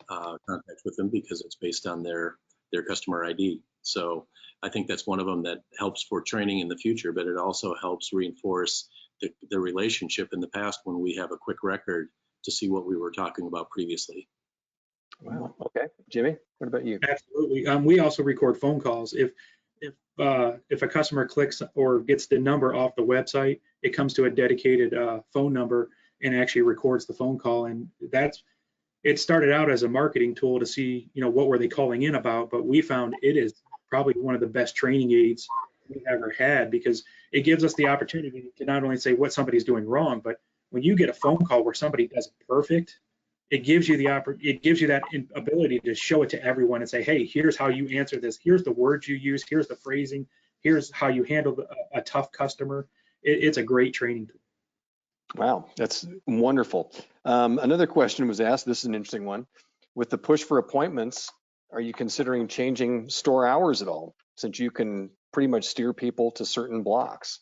contact with them, because it's based on their their customer ID. So I think that's one of them that helps for training in the future, but it also helps reinforce the relationship in the past when we have a quick record to see what we were talking about previously. Wow. Okay. Jimmy, what about you? Absolutely. We also record phone calls. If a customer clicks or gets the number off the website, it comes to a dedicated phone number and actually records the phone call. And it started out as a marketing tool to see, what were they calling in about, but we found it is probably one of the best training aids we've ever had, because it gives us the opportunity to not only say what somebody's doing wrong, but when you get a phone call where somebody does it perfect, it gives you that ability to show it to everyone and say, hey, here's how you answer this. Here's the words you use. Here's the phrasing. Here's how you handle a tough customer. It's a great training tool. Wow, that's wonderful. Another question was asked. This is an interesting one. With the push for appointments, are you considering changing store hours at all, since you can pretty much steer people to certain blocks?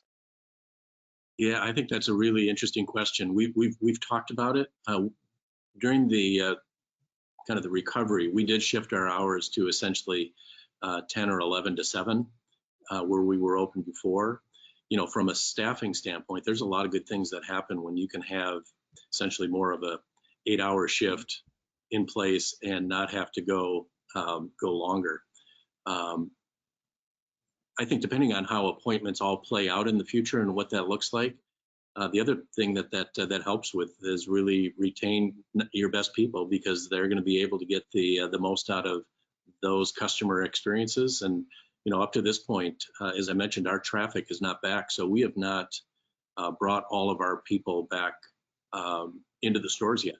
Yeah, I think that's a really interesting question. We've talked about it. During the kind of the recovery, we did shift our hours to essentially 10 or 11 to 7, where we were open before. From a staffing standpoint, there's a lot of good things that happen when you can have essentially more of a 8-hour shift in place and not have to go longer. I think depending on how appointments all play out in the future and what that looks like, the other thing that helps with is really retain your best people, because they're going to be able to get the most out of those customer experiences. And up to this point, as I mentioned, our traffic is not back, so we have not brought all of our people back into the stores yet.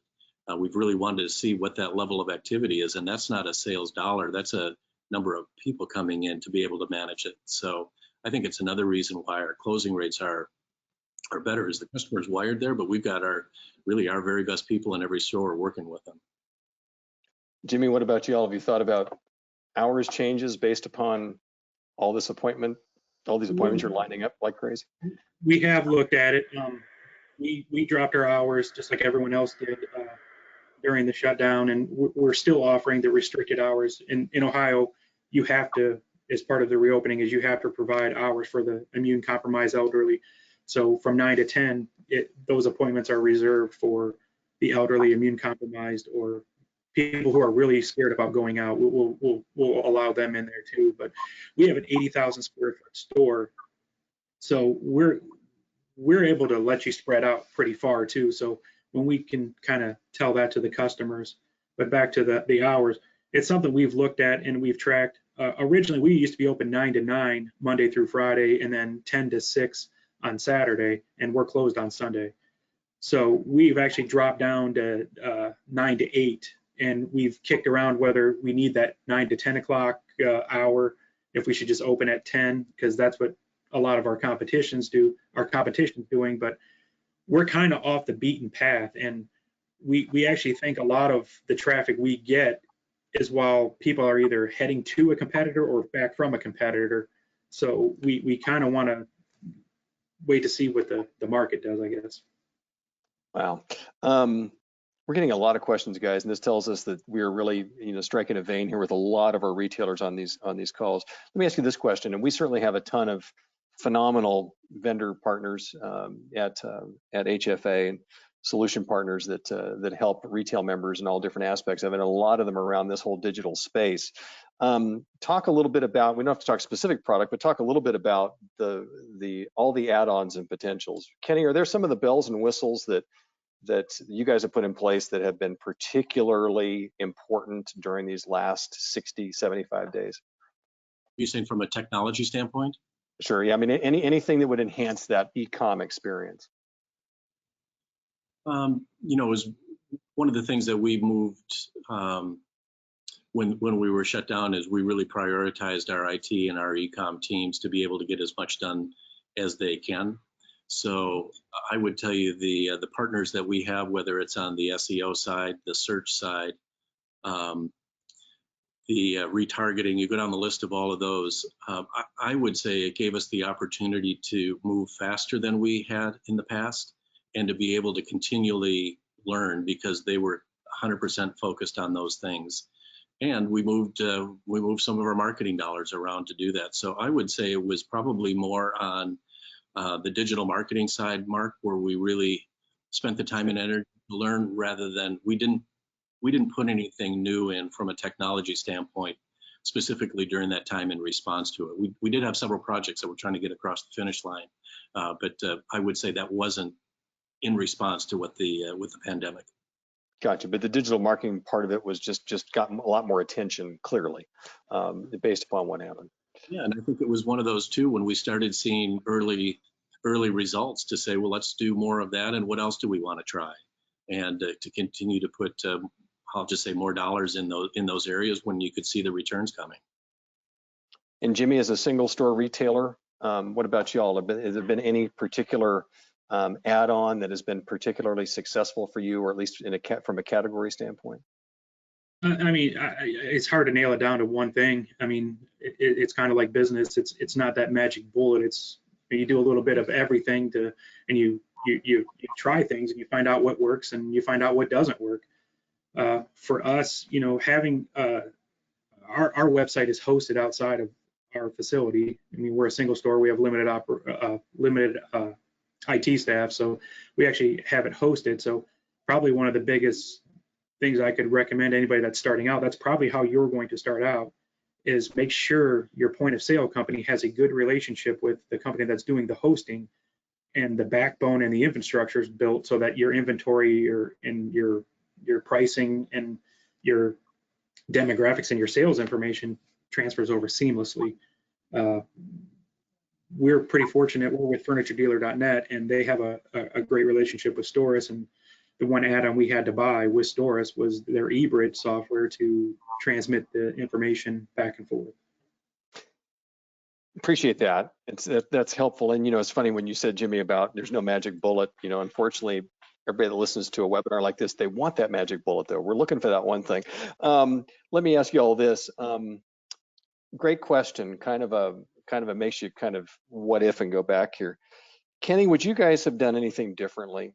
We've really wanted to see what that level of activity is, and that's not a sales dollar, that's a number of people coming in to be able to manage it. So I think it's another reason why our closing rates are better, is the customer's wired there, but we've got our very best people in every store working with them. Jimmy, what about you all? Have you thought about hours changes based upon all these appointments you're lining up like crazy? We have looked at it. We dropped our hours just like everyone else did during the shutdown, and we're still offering the restricted hours. In Ohio, you have to, as part of the reopening, you have to provide hours for the immune compromised elderly. So from 9 to 10, those appointments are reserved for the elderly, immune compromised, or people who are really scared about going out. We'll allow them in there too. But we have an 80,000 square foot store, so we're able to let you spread out pretty far too. So when we can kind of tell that to the customers. But back to the hours, it's something we've looked at and we've tracked. Originally, we used to be open 9 to 9 Monday through Friday, and then 10 to 6 on Saturday, and we're closed on Sunday. So we've actually dropped down to 9 to 8, and we've kicked around whether we need that 9 to 10 o'clock hour, if we should just open at 10, because that's what a lot of our competition's doing. But we're kind of off the beaten path, and we actually think a lot of the traffic we get is while people are either heading to a competitor or back from a competitor. So we kind of want to wait to see what the market does, I guess. Wow. We're getting a lot of questions, guys, and this tells us that we're really, striking a vein here with a lot of our retailers on these calls. Let me ask you this question, and we certainly have a ton of phenomenal vendor partners at HFA and solution partners that help retail members in all different aspects of it, and a lot of them around this whole digital space. Talk a little bit about, we don't have to talk specific product, but talk a little bit about all the add-ons and potentials. Kenny, are there some of the bells and whistles that you guys have put in place that have been particularly important during these last 60, 75 days? You're saying from a technology standpoint? Sure, yeah, I mean, anything that would enhance that e-com experience. Is one of the things that we moved when we were shut down, is we really prioritized our IT and our e-com teams to be able to get as much done as they can. So I would tell you the partners that we have, whether it's on the SEO side, the search side, the retargeting, you go down the list of all of those, I would say it gave us the opportunity to move faster than we had in the past, and to be able to continually learn, because they were 100% focused on those things. And we moved some of our marketing dollars around to do that. So I would say it was probably more on the digital marketing side, Mark, where we really spent the time and energy to learn, rather than we didn't put anything new in from a technology standpoint specifically during that time in response to it. We did have several projects that we're trying to get across the finish line, but I would say that wasn't in response to what with the pandemic. Gotcha. But the digital marketing part of it was just gotten a lot more attention, clearly, based upon what happened. Yeah, and I think it was one of those too, when we started seeing early results, to say, well, let's do more of that, and what else do we want to try, and to continue to put, I'll just say, more dollars in those areas when you could see the returns coming. And Jimmy, as a single store retailer, what about y'all? Has there been any particular add-on that has been particularly successful for you, or at least from a category standpoint? I mean, it's hard to nail it down to one thing. I mean, it's kind of like business. It's not that magic bullet. It's, you do a little bit of everything and you try things, and you find out what works and you find out what doesn't work. For us, having our website is hosted outside of our facility. I mean, we're a single store. We have limited IT staff, so we actually have it hosted. So probably one of the biggest things I could recommend anybody that's starting out, that's probably how you're going to start out, is make sure your point of sale company has a good relationship with the company that's doing the hosting, and the backbone and the infrastructure is built so that your inventory and your pricing and your demographics and your sales information transfers over seamlessly. We're pretty fortunate. We're with FurnitureDealer.net, and they have a great relationship with Storus. And the one add-on we had to buy with Storus was their eBridge software to transmit the information back and forth. Appreciate that. That's helpful. And it's funny when you said, Jimmy, about there's no magic bullet. Unfortunately, everybody that listens to a webinar like this, they want that magic bullet, though. We're looking for that one thing. Let me ask you all this. Great question. Kind of a makes you kind of what if and go back here. Kenny, would you guys have done anything differently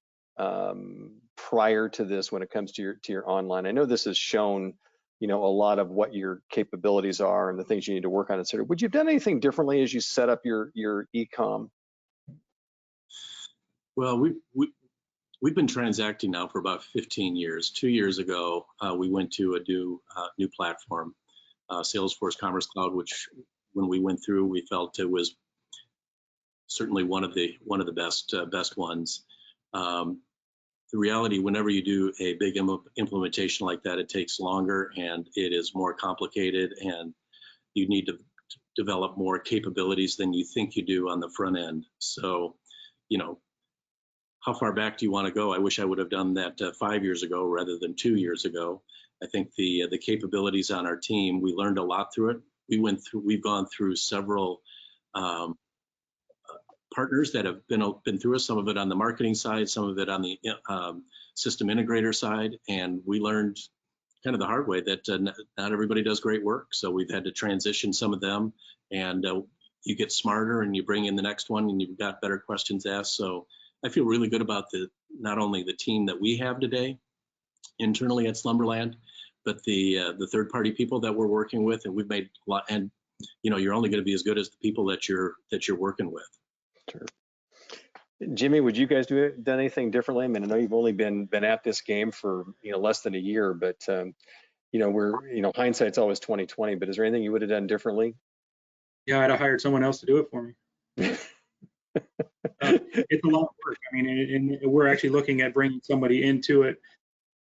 prior to this when it comes to your online? I know this has shown a lot of what your capabilities are and the things you need to work on, et cetera. Would you have done anything differently as you set up your e-com? Well, we've been transacting now for about 15 years. 2 years ago, we went to a new platform, Salesforce Commerce Cloud, which when we went through, we felt it was certainly one of the best ones. The reality, whenever you do a big implementation like that, it takes longer and it is more complicated, and you need to develop more capabilities than you think you do on the front end. So, how far back do you want to go? I wish I would have done that 5 years ago rather than 2 years ago. I think the capabilities on our team, we learned a lot through it. We've gone through several partners that have been through us, some of it on the marketing side, some of it on the system integrator side, and we learned kind of the hard way that not everybody does great work. So we've had to transition some of them, and you get smarter and you bring in the next one and you've got better questions asked. So I feel really good about not only the team that we have today internally at Slumberland, but the third-party people that we're working with, and we've made a lot. And you're only going to be as good as the people that you're working with. Sure. Jimmy, would you guys done anything differently? I mean, I know you've only been at this game for less than a year, but we're hindsight's always 20/20. But is there anything you would have done differently? Yeah, I'd have hired someone else to do it for me. It's a lot of work. I mean, and we're actually looking at bringing somebody into it.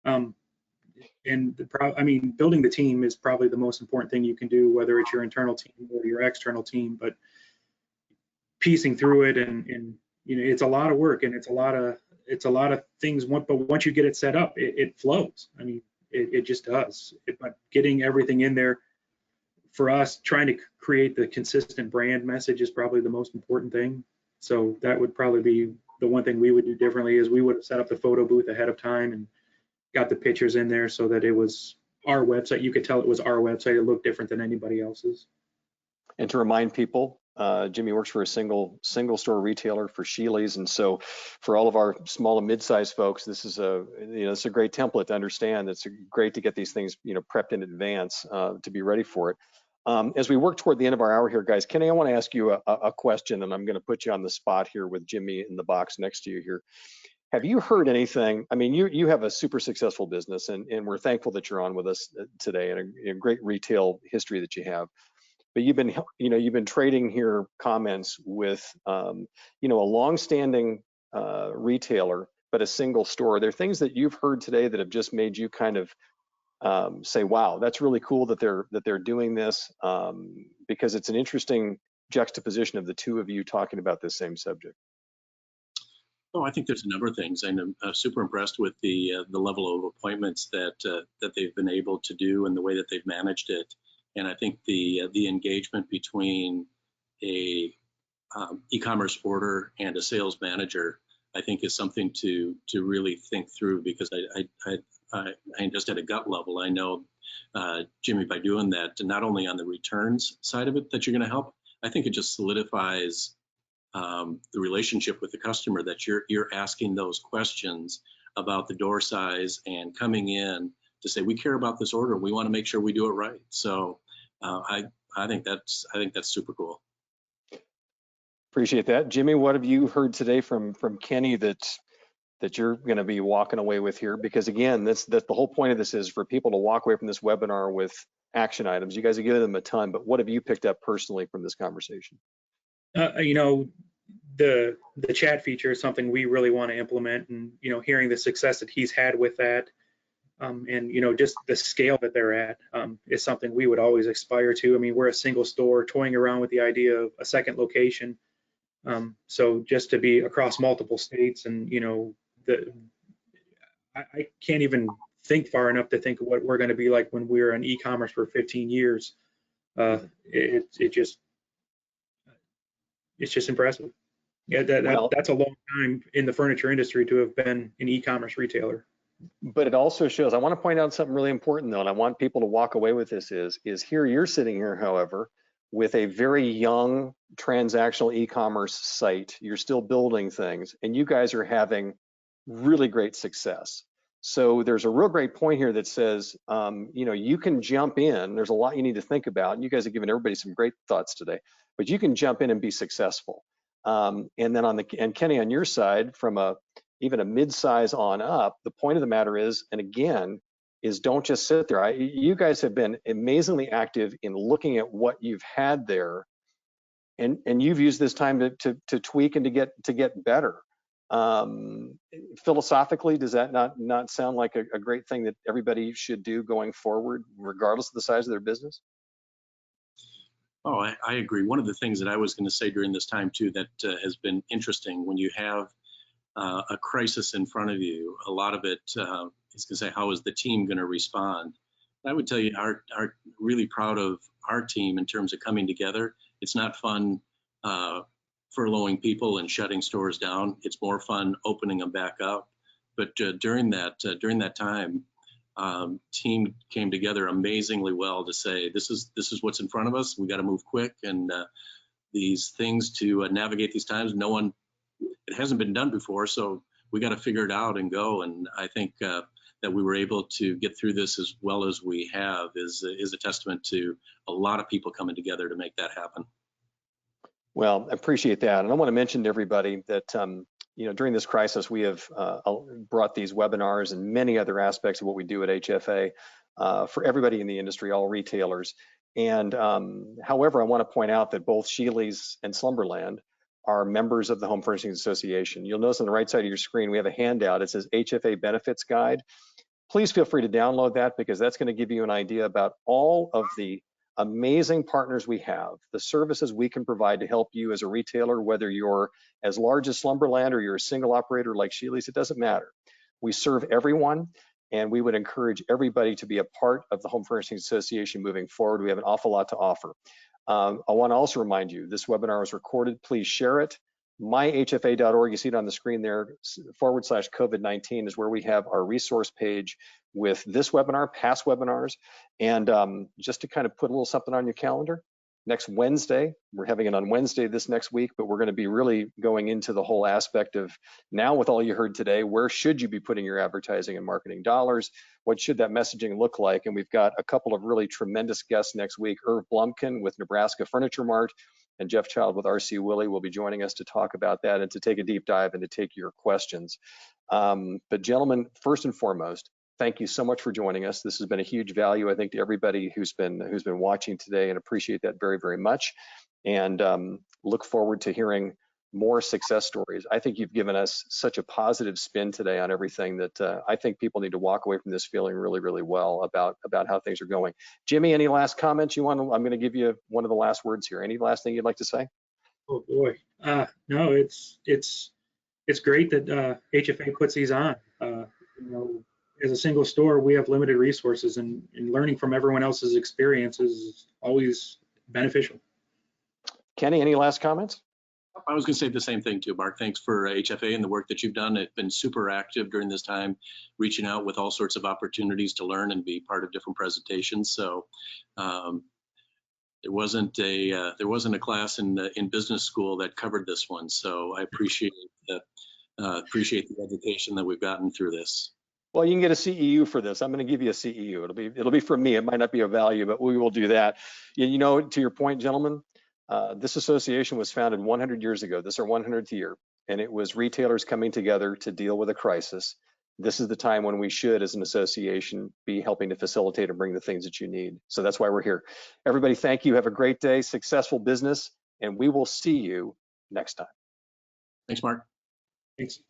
Building the team is probably the most important thing you can do, whether it's your internal team or your external team. But piecing through it, and it's a lot of work, and it's a lot of things. But once you get it set up, it flows. I mean, it just does. But getting everything in there, for us, trying to create the consistent brand message is probably the most important thing. So that would probably be the one thing we would do differently, is we would have set up the photo booth ahead of time and got the pictures in there so that it was our website. You could tell it was our website. It looked different than anybody else's. And to remind people, Jimmy works for a single store retailer for Sheely's, and so for all of our small and mid-sized folks, this is it's a great template to understand. It's great to get these things prepped in advance to be ready for it. As we work toward the end of our hour here, guys, Kenny, I want to ask you a question, and I'm going to put you on the spot here with Jimmy in the box next to you here. Have you heard anything? I mean, you have a super successful business, and we're thankful that you're on with us today, and a great retail history that you have. But you've been trading here comments with a long-standing retailer, but a single store. Are there things that you've heard today that have just made you kind of say, "Wow, that's really cool that they're doing this," because it's an interesting juxtaposition of the two of you talking about this same subject. Oh, I think there's a number of things. I'm super impressed with the level of appointments that they've been able to do and the way that they've managed it. And I think the engagement between a e-commerce order and a sales manager, I think, is something to really think through, because I just at a gut level, I know, Jimmy, by doing that, not only on the returns side of it that you're going to help, I think it just solidifies the relationship with the customer, that you're asking those questions about the door size and coming in to say, we care about this order, we want to make sure we do it right. So I think that's super cool. Appreciate that. Jimmy, what have you heard today from Kenny that you're going to be walking away with here? Because again, that's the whole point of this, is for people to walk away from this webinar with action items. You guys have given them a ton, but what have you picked up personally from this conversation? The chat feature is something we really want to implement, and hearing the success that he's had with that, and just the scale that they're at is something we would always aspire to. I mean, we're a single store toying around with the idea of a second location, so just to be across multiple states, and I can't even think far enough to think of what we're going to be like when we're in e-commerce for 15 years. It's just impressive. Yeah, that's a long time in the furniture industry to have been an e-commerce retailer. But it also shows, I want to point out something really important though, and I want people to walk away with this, is here you're sitting here, however, with a very young transactional e-commerce site. You're still building things, and you guys are having really great success. So there's a real great point here that says, you can jump in. There's a lot you need to think about, and you guys have given everybody some great thoughts today, but you can jump in and be successful. And then and Kenny, on your side, from even a mid-size on up, the point of the matter is, and again, is don't just sit there. You guys have been amazingly active in looking at what you've had there, and you've used this time to tweak and to get better. Philosophically, does that not sound like a great thing that everybody should do going forward, regardless of the size of their business? Oh, I agree. One of the things that I was going to say during this time too that has been interesting, when you have a crisis in front of you, a lot of it is going to say, how is the team going to respond? I would tell you, our really proud of our team in terms of coming together. It's not fun furloughing people and shutting stores down. It's more fun opening them back up. But during that time, team came together amazingly well to say, this is what's in front of us. We got to move quick, and these things to navigate these times. It hasn't been done before, so we got to figure it out and go. And I think that we were able to get through this as well as we have is a testament to a lot of people coming together to make that happen. Well, I appreciate that, and I want to mention to everybody that during this crisis, we have brought these webinars and many other aspects of what we do at HFA for everybody in the industry, all retailers. And however, I want to point out that both Sheely's and Slumberland are members of the Home Furnishings Association. You'll notice on the right side of your screen, we have a handout. It says HFA Benefits Guide. Please feel free to download that, because that's going to give you an idea about all of the amazing partners we have, the services we can provide to help you as a retailer, whether you're as large as Slumberland or you're a single operator like Sheely's, it doesn't matter. We serve everyone, and we would encourage everybody to be a part of the Home Furnishings Association moving forward. We have an awful lot to offer. I want to also remind you, this webinar was recorded. Please share it. myhfa.org, you see it on the screen there, /COVID-19 is where we have our resource page with this webinar, past webinars, and just to kind of put a little something on your calendar, next Wednesday. We're having it on Wednesday this next week, but we're going to be really going into the whole aspect of now with all you heard today, where should you be putting your advertising and marketing dollars? What should that messaging look like? And we've got a couple of really tremendous guests next week. Irv Blumkin with Nebraska Furniture Mart and Jeff Child with RC Willey will be joining us to talk about that and to take a deep dive and to take your questions. But gentlemen, first and foremost, thank you so much for joining us. This has been a huge value, I think, to everybody who's been watching today, and appreciate that very, very much. And look forward to hearing more success stories. I think you've given us such a positive spin today on everything that I think people need to walk away from this feeling really, really well about how things are going. Jimmy, any last comments you want? I'm going to give you one of the last words here. Any last thing you'd like to say? Oh boy, no, it's great that HFA puts these on. As a single store, we have limited resources, and learning from everyone else's experience is always beneficial. Kenny, any last comments? I was going to say the same thing too, Mark. Thanks for HFA and the work that you've done. It's been super active during this time, reaching out with all sorts of opportunities to learn and be part of different presentations. So there wasn't a class in business school that covered this one. So I appreciate the education that we've gotten through this. Well, you can get a CEU for this. I'm going to give you a CEU. It'll be from me. It might not be of value, but we will do that. You know, to your point, gentlemen, this association was founded 100 years ago. This is our 100th year, and it was retailers coming together to deal with a crisis. This is the time when we should, as an association, be helping to facilitate and bring the things that you need. So that's why we're here. Everybody, thank you. Have a great day, successful business, and we will see you next time. Thanks, Mark. Thanks.